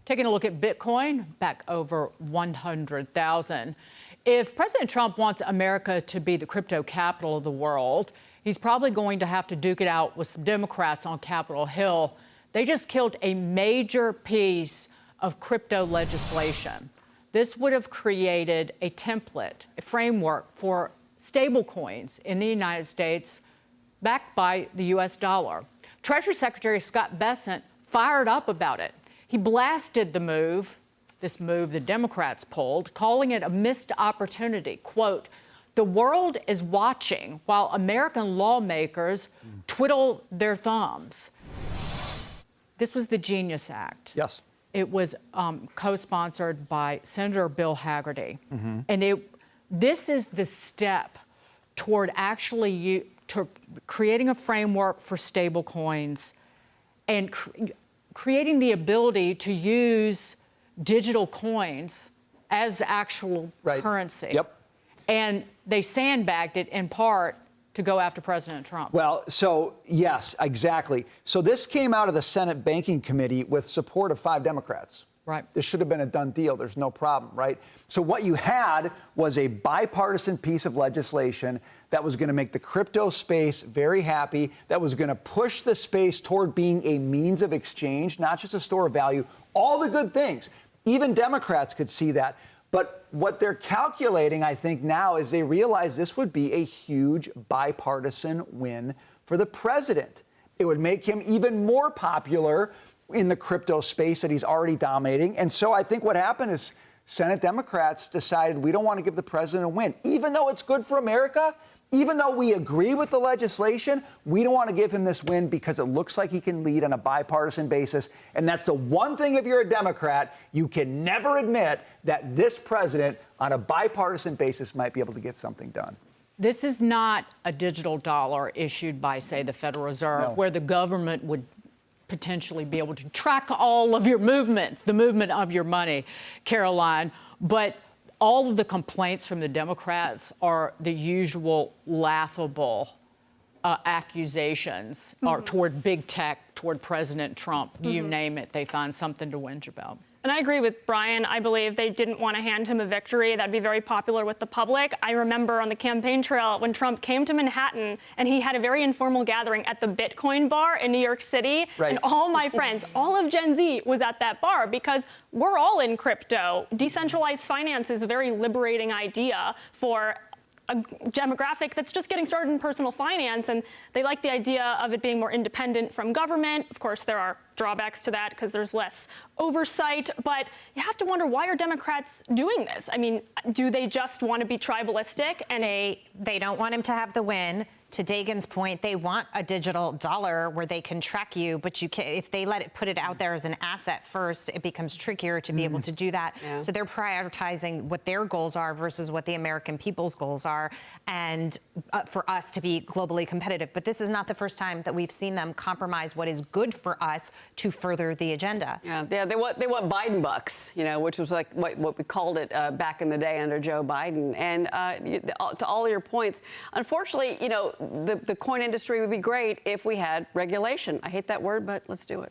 Taking a look at Bitcoin, back over 100,000. If President Trump wants America to be the crypto capital of the world, he's probably going to have to duke it out with some Democrats on Capitol Hill. They just killed a major piece of crypto legislation. This would have created a template, a framework for stablecoins in the United States backed by the U.S. dollar. Treasury Secretary Scott Bessent fired up about it. He blasted the move, this move the Democrats pulled, calling it a missed opportunity. Quote, "The world is watching while American lawmakers twiddle their thumbs." This was the Genius Act. Yes. It was co-sponsored by Senator Bill Hagerty. And this is the step toward actually creating a framework for stable coins and creating the ability to use digital coins as actual currency. Yep. And they sandbagged it in part to go after President Trump. Well, so yes, exactly. So this came out of the Senate Banking Committee with support of 5 Democrats. Right. This should have been a done deal. There's no problem, right? So what you had was a bipartisan piece of legislation that was going to make the crypto space very happy, that was going to push the space toward being a means of exchange, not just a store of value, all the good things. Even Democrats could see that. But what they're calculating, I think, now is they realize this would be a huge bipartisan win for the president. It would make him even more popular in the crypto space that he's already dominating. And so I think what happened is Senate Democrats decided we don't want to give the president a win. Even though it's good for America, even though we agree with the legislation, we don't want to give him this win because it looks like he can lead on a bipartisan basis. And that's the one thing, if you're a Democrat, you can never admit that this president on a bipartisan basis might be able to get something done. This is not a digital dollar issued by, say, the Federal Reserve, where the government would potentially be able to track all of your movement, the movement of your money, Caroline. But all of the complaints from the Democrats are the usual laughable accusations toward big tech, toward President Trump. You name it, they find something to whinge about. And I agree with Brian. I believe they didn't want to hand him a victory. That'd be very popular with the public. I remember on the campaign trail when Trump came to Manhattan and he had a very informal gathering at the Bitcoin bar in New York City. Right. And all my friends, all of Gen Z was at that bar because we're all in crypto. Decentralized finance is a very liberating idea for a demographic that's just getting started in personal finance, and they like the idea of it being more independent from government. Of course, there are drawbacks to that because there's less oversight, but you have to wonder, why are Democrats doing this? I mean, do they just want to be tribalistic? And they don't want him to have the win. To Dagan's point, they want a digital dollar where they can track you, but you can, if they put it out there as an asset first, it becomes trickier to be able to do that. Yeah. So they're prioritizing what their goals are versus what the American people's goals are, and for us to be globally competitive. But this is not the first time that we've seen them compromise what is good for us to further the agenda. Yeah, they want Biden bucks, you know, which was like what we called it back in the day under Joe Biden. And to all your points, unfortunately, you know, the coin industry would be great if we had regulation. I hate that word, but let's do it.